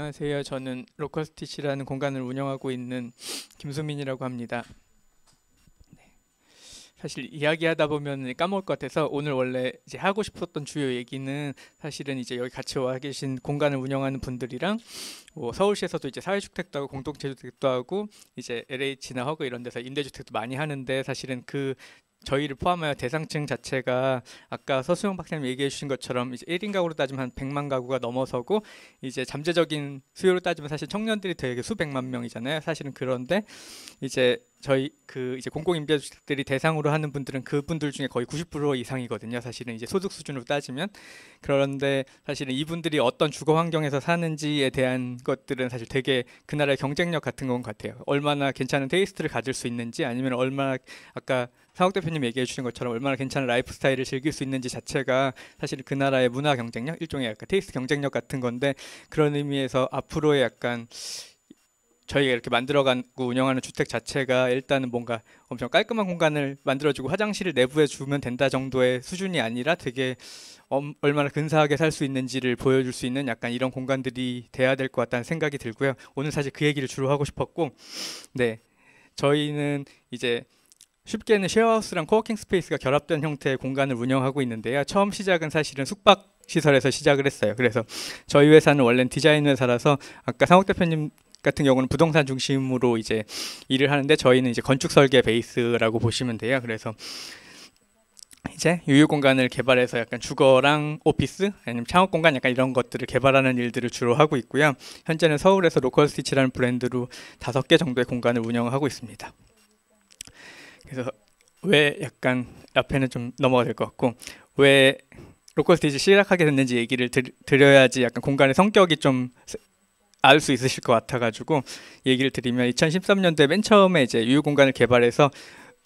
안녕하세요. 저는 로컬스티치라는 공간을 운영하고 있는 김수민이라고 합니다. 사실 이야기하다 보면 까먹을 것 같아서 오늘 원래 이제 하고 싶었던 주요 얘기는 사실은 이제 여기 같이 와 계신 공간을 운영하는 분들이랑 뭐 서울시에서도 이제 사회주택도 하고 공동체주택도 하고 이제 LH나 허그 이런 데서 임대주택도 많이 하는데 사실은 그 저희를 포함하여 대상층 자체가 아까 서수영 박사님 얘기해 주신 것처럼 이제 1인 가구로 따지면 한 100만 가구가 넘어서고 이제 잠재적인 수요로 따지면 사실 청년들이 되게 수백만 명이잖아요. 사실은 그런데 이제 저희 그 이제 공공임대주택들이 대상으로 하는 분들은 그분들 중에 거의 90% 이상이거든요. 사실은 이제 소득 수준으로 따지면. 그런데 사실은 이분들이 어떤 주거 환경에서 사는지에 대한 것들은 사실 되게 그 나라의 경쟁력 같은 건 같아요. 얼마나 괜찮은 테이스트를 가질 수 있는지 아니면 얼마나 아까 상욱 대표님 얘기해 주신 것처럼 얼마나 괜찮은 라이프 스타일을 즐길 수 있는지 자체가 사실 그 나라의 문화 경쟁력, 일종의 약간 테이스트 경쟁력 같은 건데 그런 의미에서 앞으로의 약간 저희가 이렇게 만들어가고 운영하는 주택 자체가 일단은 뭔가 엄청 깔끔한 공간을 만들어주고 화장실을 내부에 주면 된다 정도의 수준이 아니라 되게 얼마나 근사하게 살 수 있는지를 보여줄 수 있는 약간 이런 공간들이 돼야 될 것 같다는 생각이 들고요. 오늘 사실 그 얘기를 주로 하고 싶었고, 네, 저희는 이제 쉽게는 쉐어하우스랑 코워킹 스페이스가 결합된 형태의 공간을 운영하고 있는데요. 처음 시작은 사실은 숙박 시설에서 시작을 했어요. 그래서 저희 회사는 원래는 디자인 회사라서 아까 상욱 대표님 같은 경우는 부동산 중심으로 이제 일을 하는데 저희는 이제 건축 설계 베이스라고 보시면 돼요. 그래서 이제 유휴 공간을 개발해서 약간 주거랑 오피스 아니면 창업 공간 약간 이런 것들을 개발하는 일들을 주로 하고 있고요. 현재는 서울에서 로컬 스티치라는 브랜드로 5개 정도의 공간을 운영하고 있습니다. 그래서 왜 약간 앞에는 좀 넘어가 될 것 같고 왜 로컬 스티치 시작하게 됐는지 얘기를 드려야지 약간 공간의 성격이 좀 알 수 있으실 것 같아가지고 얘기를 드리면 2013년도에 맨 처음에 이제 유휴 공간을 개발해서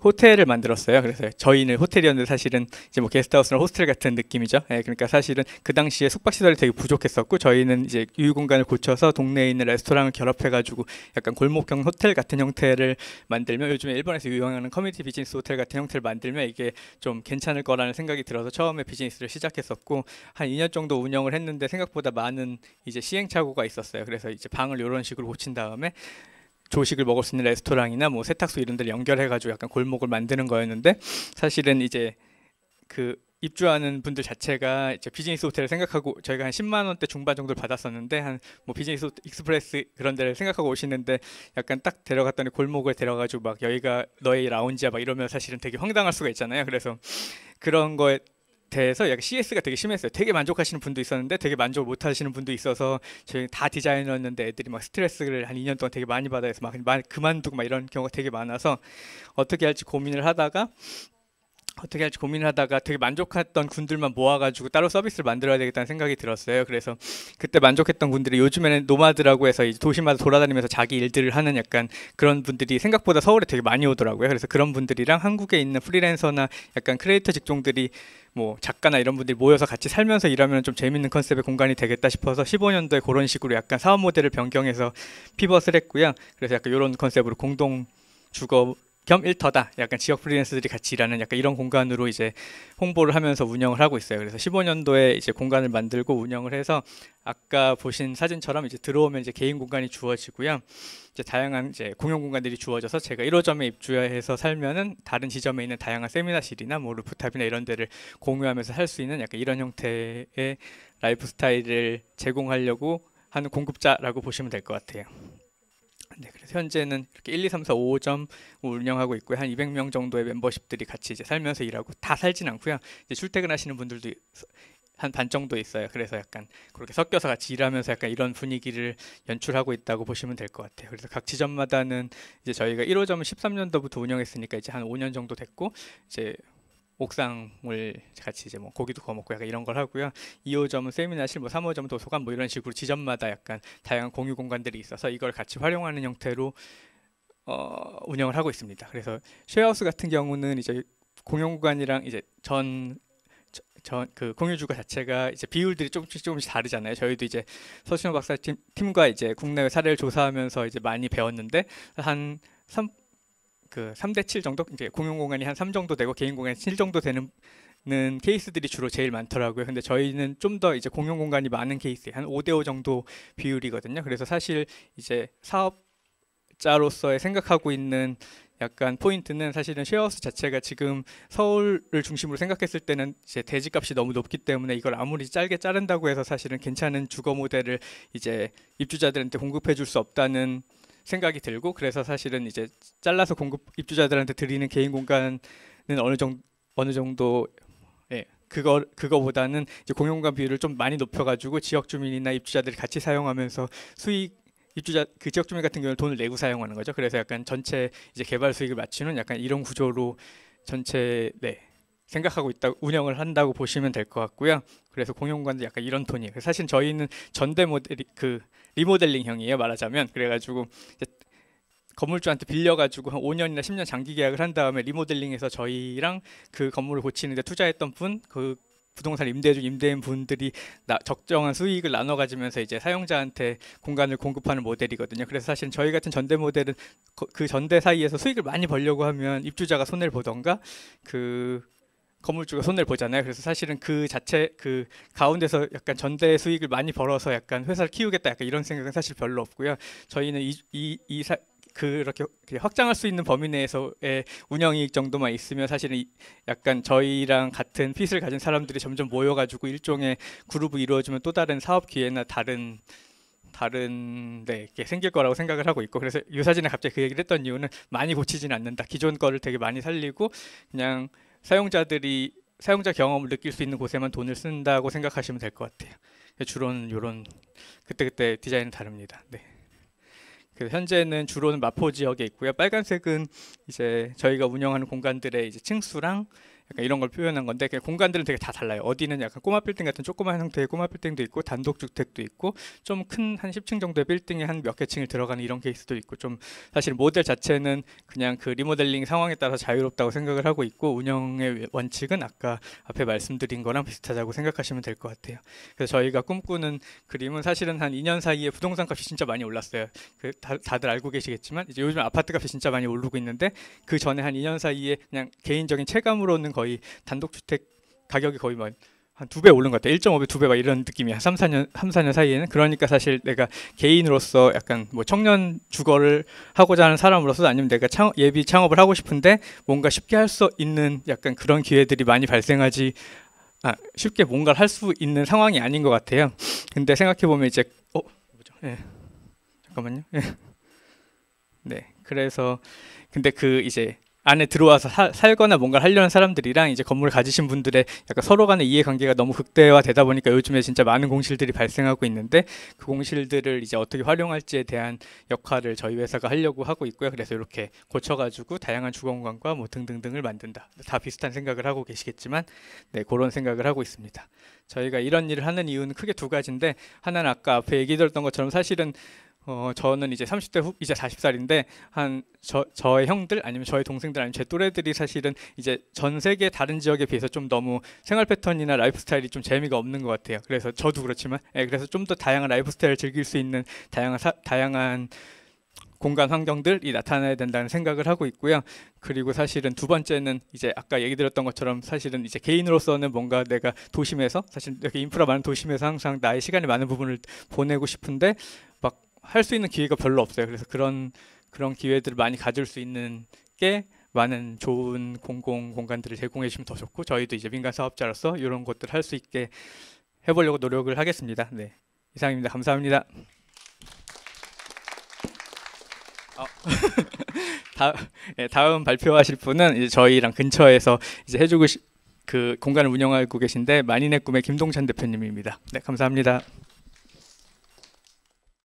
호텔을 만들었어요. 그래서 저희는 호텔이었는데 사실은 이제 뭐 게스트하우스나 호스텔 같은 느낌이죠. 예, 그러니까 사실은 그 당시에 숙박 시설이 되게 부족했었고 저희는 이제 유휴 공간을 고쳐서 동네에 있는 레스토랑을 결합해가지고 약간 골목형 호텔 같은 형태를 만들면 요즘에 일본에서 유행하는 커뮤니티 비즈니스 호텔 같은 형태를 만들면 이게 좀 괜찮을 거라는 생각이 들어서 처음에 비즈니스를 시작했었고 한 2년 정도 운영을 했는데 생각보다 많은 이제 시행착오가 있었어요. 그래서 이제 방을 이런 식으로 고친 다음에 조식을 먹을 수 있는 레스토랑이나 뭐 세탁소 이런 데를 연결해가지고 약간 골목을 만드는 거였는데 사실은 이제 그 입주하는 분들 자체가 이제 비즈니스 호텔을 생각하고 저희가 한 10만 원대 중반 정도를 받았었는데 한 뭐 비즈니스 익스프레스 그런 데를 생각하고 오시는데 약간 딱 데려갔더니 골목을 데려가지고 막 여기가 너의 라운지야 막 이러면 사실은 되게 황당할 수가 있잖아요. 그래서 그런 거에 대해서 약간 CS가 되게 심했어요. 되게 만족하시는 분도 있었는데 되게 만족을 못 하시는 분도 있어서 저희 다 디자이너였는데 애들이 막 스트레스를 한 2년 동안 되게 많이 받아서 막 그만두고 막 이런 경우가 되게 많아서 어떻게 할지 고민을 하다가 되게 만족했던 분들만 모아가지고 따로 서비스를 만들어야 되겠다는 생각이 들었어요. 그래서 그때 만족했던 분들이 요즘에는 노마드라고 해서 이제 도시마다 돌아다니면서 자기 일들을 하는 약간 그런 분들이 생각보다 서울에 되게 많이 오더라고요. 그래서 그런 분들이랑 한국에 있는 프리랜서나 약간 크리에이터 직종들이 뭐 작가나 이런 분들이 모여서 같이 살면서 일하면 좀 재밌는 컨셉의 공간이 되겠다 싶어서 15년도에 그런 식으로 약간 사업 모델을 변경해서 피벗을 했고요. 그래서 약간 이런 컨셉으로 공동 주거 겸 일터다. 약간 지역 프리랜서들이 같이 일하는 약간 이런 공간으로 이제 홍보를 하면서 운영을 하고 있어요. 그래서 15년도에 이제 공간을 만들고 운영을 해서 아까 보신 사진처럼 이제 들어오면 이제 개인 공간이 주어지고요. 이제 다양한 이제 공용 공간들이 주어져서 제가 1호점에 입주해서 살면은 다른 지점에 있는 다양한 세미나실이나 뭐 루프탑이나 이런 데를 공유하면서 할 수 있는 약간 이런 형태의 라이프 스타일을 제공하려고 하는 공급자라고 보시면 될 것 같아요. 네, 그래서 현재는 이렇게 1, 2, 3, 4, 5점 운영하고 있고요. 한 200명 정도의 멤버십들이 같이 이제 살면서 일하고 다 살진 않고요. 이제 출퇴근하시는 분들도 한 반 정도 있어요. 그래서 약간 그렇게 섞여서 같이 일하면서 약간 이런 분위기를 연출하고 있다고 보시면 될 것 같아요. 그래서 각 지점마다는 이제 저희가 1호점은 13년도부터 운영했으니까 이제 한 5년 정도 됐고 이제 옥상을 같이 이제 뭐 고기도 구워 먹고 약간 이런 걸 하고요. 2호점은 세미나실, 뭐 3호점은 도서관 뭐 이런 식으로 지점마다 약간 다양한 공유 공간들이 있어서 이걸 같이 활용하는 형태로 운영을 하고 있습니다. 그래서 쉐어하우스 같은 경우는 이제 공용 공간이랑 이제 그 공유주거 자체가 이제 비율들이 조금씩 다르잖아요. 저희도 이제 서신호 박사 팀과 이제 국내외 사례를 조사하면서 이제 많이 배웠는데 한 3대 7 정도 이제 공용 공간이 한 3 정도 되고 개인 공간이 7 정도 되는 케이스들이 주로 제일 많더라고요. 근데 저희는 좀 더 이제 공용 공간이 많은 케이스, 한 5대5 정도 비율이거든요. 그래서 사실 이제 사업자로서의 생각하고 있는 약간 포인트는 사실은 쉐어하우스 자체가 지금 서울을 중심으로 생각했을 때는 이제 대지값이 너무 높기 때문에 이걸 아무리 짧게 자른다고 해서 사실은 괜찮은 주거 모델을 이제 입주자들한테 공급해 줄 수 없다는 생각이 들고, 그래서 사실은 이제 잘라서 입주자들한테 드리는 개인 공간은 어느 정도 예, 그거보다는 이제 공용공간 비율을 좀 많이 높여가지고 지역 주민이나 입주자들이 같이 사용하면서 그 지역 주민 같은 경우는 돈을 내고 사용하는 거죠. 그래서 약간 전체 이제 개발 수익을 맞추는 약간 이런 구조로 전체 생각하고 운영을 한다고 보시면 될 것 같고요. 그래서 공용공간도 약간 이런 톤이에요. 사실 저희는 전대 모델이 리모델링형이에요, 말하자면. 그래가지고 이제 건물주한테 빌려가지고 한 5년이나 10년 장기 계약을 한 다음에 리모델링해서 저희랑 그 건물을 고치는데 투자했던 그 부동산 임대해준 임대인 분들이 적정한 수익을 나눠 가지면서 이제 사용자한테 공간을 공급하는 모델이거든요. 그래서 사실 저희 같은 전대 모델은 그 전대 사이에서 수익을 많이 벌려고 하면 입주자가 손해를 보던가 그 건물주가 손해를 보잖아요. 그래서 사실은 그 가운데서 약간 전대 수익을 많이 벌어서 약간 회사를 키우겠다 약간 이런 생각은 사실 별로 없고요. 저희는 그렇게 확장할 수 있는 범위 내에서의 운영이익 정도만 있으면 사실은 약간 저희랑 같은 핏을 가진 사람들이 점점 모여가지고 일종의 그룹이 이루어지면 또 다른 사업 기회나 다른 게 생길 거라고 생각을 하고 있고, 그래서 유사진에 갑자기 그 얘기를 했던 이유는 많이 고치지는 않는다. 기존 거를 되게 많이 살리고 그냥 사용자 경험을 느낄 수 있는 곳에만 돈을 쓴다고 생각하시면 될 것 같아요. 주로는 이런 그때 디자인은 다릅니다. 네. 그래서 현재는 주로는 마포 지역에 있고요. 빨간색은 이제 저희가 운영하는 공간들의 이제 층수랑 약간 이런 걸 표현한 건데, 공간들은 되게 다 달라요. 어디는 약간 꼬마 빌딩 같은 조그만 형태의 꼬마 빌딩도 있고, 단독주택도 있고, 좀 큰 한 10층 정도의 빌딩에 한 몇 개 층을 들어가는 이런 케이스도 있고, 좀 사실 모델 자체는 그냥 그 리모델링 상황에 따라 자유롭다고 생각을 하고 있고, 운영의 원칙은 아까 앞에 말씀드린 거랑 비슷하다고 생각하시면 될 것 같아요. 그래서 저희가 꿈꾸는 그림은 사실은 한 2년 사이에 부동산 값이 진짜 많이 올랐어요. 다들 알고 계시겠지만 이제 요즘 아파트 값이 진짜 많이 오르고 있는데, 그 전에 한 2년 사이에 그냥 개인적인 체감으로는 거의 단독주택 가격이 거의 한 2배 오른 것 같아요. 1.5배, 2배 막 이런 느낌이야. 3, 4년 사이에는. 그러니까 사실 내가 개인으로서 약간 뭐 청년 주거를 하고자 하는 사람으로서, 아니면 내가 예비 창업을 하고 싶은데 뭔가 쉽게 할 수 있는 약간 그런 기회들이 많이 쉽게 뭔가를 할 수 있는 상황이 아닌 것 같아요. 근데 생각해 보면 이제 뭐죠? 예. 잠깐만요. 예. 네. 그래서 근데 이제 안에 들어와서 살거나 뭔가를 하려는 사람들이랑 이제 건물을 가지신 분들의 약간 서로 간의 이해관계가 너무 극대화되다 보니까 요즘에 진짜 많은 공실들이 발생하고 있는데, 그 공실들을 이제 어떻게 활용할지에 대한 역할을 저희 회사가 하려고 하고 있고요. 그래서 이렇게 고쳐가지고 다양한 주거공간과 뭐 등등등을 만든다. 다 비슷한 생각을 하고 계시겠지만, 네, 그런 생각을 하고 있습니다. 저희가 이런 일을 하는 이유는 크게 두 가지인데, 하나는 아까 앞에 얘기 들었던 것처럼 사실은 저는 이제 30대 이제 40살인데 저의 형들 아니면 저의 동생들 아니면 제 또래들이 사실은 이제 전 세계 다른 지역에 비해서 좀 너무 생활 패턴이나 라이프 스타일이 좀 재미가 없는 것 같아요. 그래서 저도 그렇지만 그래서 좀 더 다양한 라이프 스타일을 즐길 수 있는 다양한 공간 환경들이 나타나야 된다는 생각을 하고 있고요. 그리고 사실은 두 번째는 이제 아까 얘기 드렸던 것처럼 사실은 이제 개인으로서는 뭔가 내가 도심에서, 사실 이렇게 인프라 많은 도심에서 항상 나의 시간이 많은 부분을 보내고 싶은데 막 할 수 있는 기회가 별로 없어요. 그래서 그런 기회들을 많이 가질 수 있는 게 많은 좋은 공공 공간들을 제공해 주시면 더 좋고, 저희도 이제 민간 사업자로서 이런 것들을 할 수 있게 해보려고 노력을 하겠습니다. 네, 이상입니다. 감사합니다. 다음 발표하실 분은 이제 저희랑 근처에서 이제 해주고 그 공간을 운영하고 계신데 만인의 꿈의 김동찬 대표님입니다. 네, 감사합니다.